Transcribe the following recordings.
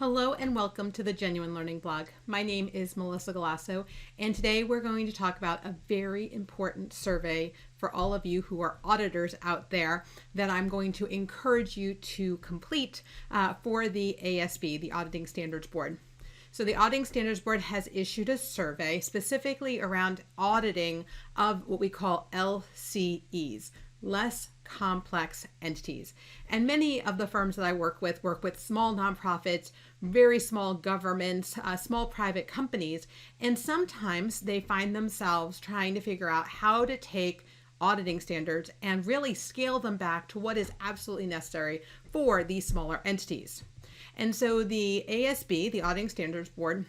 Hello and welcome to the Genuine Learning Blog. My name is Melissa Galasso, and today we're going to talk about a very important survey for all of you who are auditors out there that I'm going to encourage you to complete for the ASB, the Auditing Standards Board. So the Auditing Standards Board has issued a survey specifically around auditing of what we call LCEs, less complex entities. And many of the firms that I work with small nonprofits, very small governments, small private companies, and sometimes they find themselves trying to figure out how to take auditing standards and really scale them back to what is absolutely necessary for these smaller entities. And so the ASB, the Auditing Standards Board,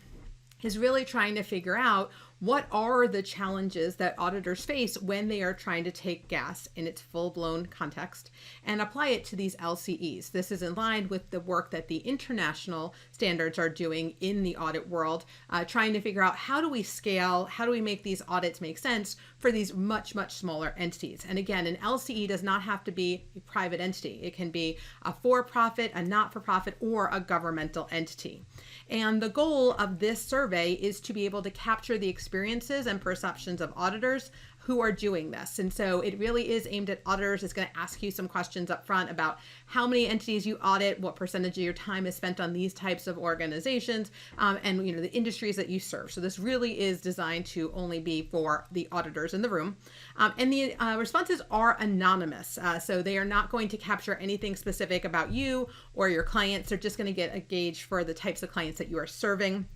is really trying to figure out what are the challenges that auditors face when they are trying to take GAAS in its full-blown context and apply it to these LCEs. This is in line with the work that the international standards are doing in the audit world, trying to figure out how do we scale, how do we make these audits make sense for these much, much smaller entities. And again, an LCE does not have to be a private entity. It can be a for-profit, a not-for-profit, or a governmental entity. And the goal of this survey is to be able to capture the experiences and perceptions of auditors who are doing this. And so it really is aimed at auditors. It's going to ask you some questions up front about how many entities you audit, what percentage of your time is spent on these types of organizations, and the industries that you serve. So this really is designed to only be for the auditors in the room. And the responses are anonymous. So they are not going to capture anything specific about you or your clients. They're just going to get a gauge for the types of clients that you are serving.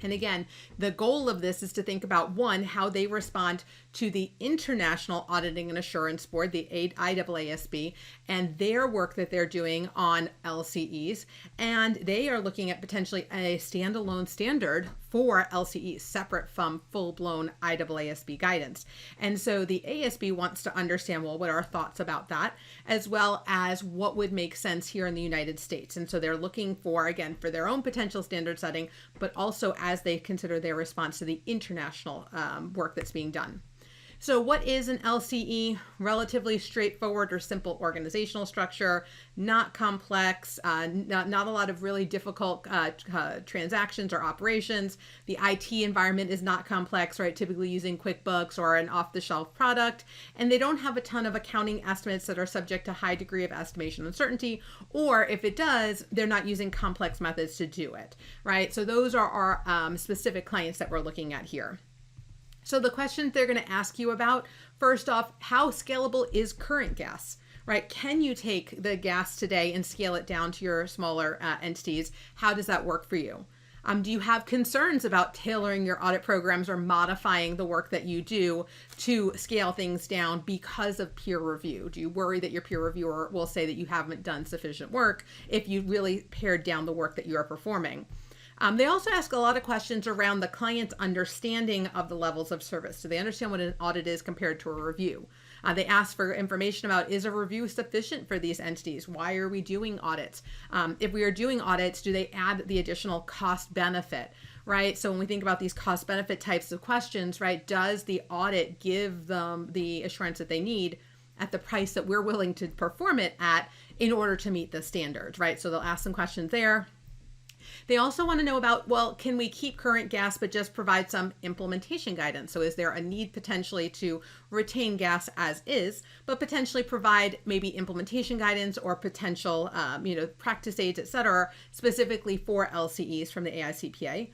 And again, the goal of this is to think about, one, how they respond to the International Auditing and Assurance Board, the IAASB, and their work that they're doing on LCEs. And they are looking at potentially a standalone standard for LCEs, separate from full-blown IAASB guidance. And so the ASB wants to understand, well, what are our thoughts about that, as well as what would make sense here in the United States. And so they're looking for, again, for their own potential standard setting, but also as they consider their response to the international work that's being done. So what is an LCE? Relatively straightforward or simple organizational structure, not complex, not a lot of really difficult transactions or operations. The IT environment is not complex, right? Typically using QuickBooks or an off-the-shelf product. And they don't have a ton of accounting estimates that are subject to high degree of estimation uncertainty, or if it does, they're not using complex methods to do it, right? So those are our specific clients that we're looking at here. So the questions they're going to ask you about, first off, how scalable is current GAAS, right? Can you take the GAAS today and scale it down to your smaller entities? How does that work for you? Do you have concerns about tailoring your audit programs or modifying the work that you do to scale things down because of peer review? Do you worry that your peer reviewer will say that you haven't done sufficient work if you really pared down the work that you are performing? They also ask a lot of questions around the client's understanding of the levels of service. Do they understand what an audit is compared to a review? They ask for information about, is a review sufficient for these entities? Why are we doing audits? If we are doing audits, do they add the additional cost benefit? Right? So when we think about these cost benefit types of questions, right, does the audit give them the assurance that they need at the price that we're willing to perform it at in order to meet the standards, right? So they'll ask some questions there. They also want to know about, well, can we keep current GAAS but just provide some implementation guidance? So is there a need potentially to retain GAAS as is, but potentially provide maybe implementation guidance or potential, practice aids, et cetera, specifically for LCEs from the AICPA?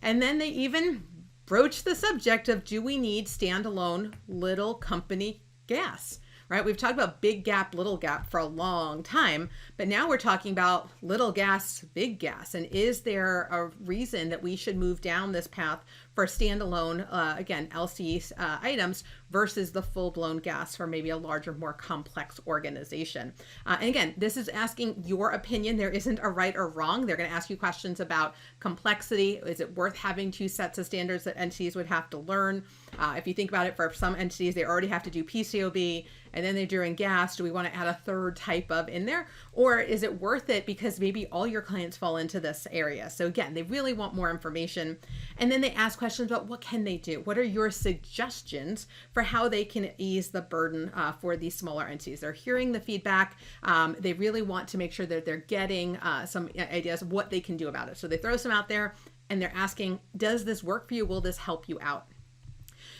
And then they even broach the subject of, do we need standalone little company GAAS? Right? We've talked about big gap, little gap for a long time, but now we're talking about little GAAS, big GAAS. And is there a reason that we should move down this path for standalone, again, LCE items versus the full-blown GAAS for maybe a larger, more complex organization? And again, this is asking your opinion. There isn't a right or wrong. They're going to ask you questions about complexity. Is it worth having two sets of standards that entities would have to learn? If you think about it, for some entities, they already have to do PCOB, and then they're doing GAAS. Do we want to add a third type of in there? Or is it worth it because maybe all your clients fall into this area? So again, they really want more information. And then they ask questions about what can they do? What are your suggestions for for how they can ease the burden for these smaller entities. They're hearing the feedback. They really want to make sure that they're getting some ideas of what they can do about it. So they throw some out there and they're asking, does this work for you? Will this help you out?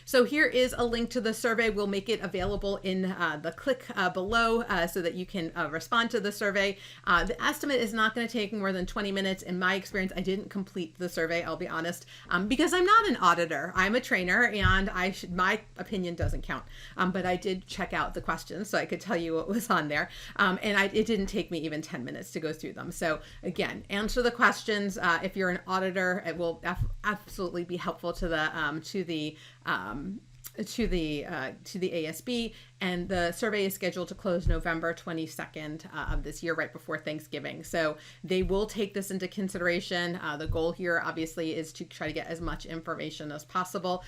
So here is a link to the survey. We'll make it available in the click below so that you can respond to the survey. The estimate is not going to take more than 20 minutes. In my experience, I didn't complete the survey, I'll be honest, because I'm not an auditor. I'm a trainer and my opinion doesn't count. But I did check out the questions so I could tell you what was on there. It didn't take me even 10 minutes to go through them. So again, answer the questions. If you're an auditor, it will absolutely be helpful to the ASB, and the survey is scheduled to close November 22nd of this year, right before Thanksgiving. So they will take this into consideration. The goal here obviously is to try to get as much information as possible.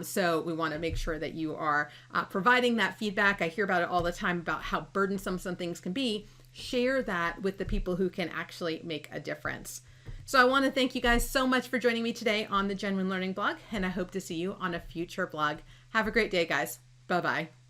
So we want to make sure that you are providing that feedback. I hear about it all the time about how burdensome some things can be. Share that with the people who can actually make a difference. So I want to thank you guys so much for joining me today on the Genuine Learning blog, and I hope to see you on a future blog. Have a great day, guys. Bye-bye.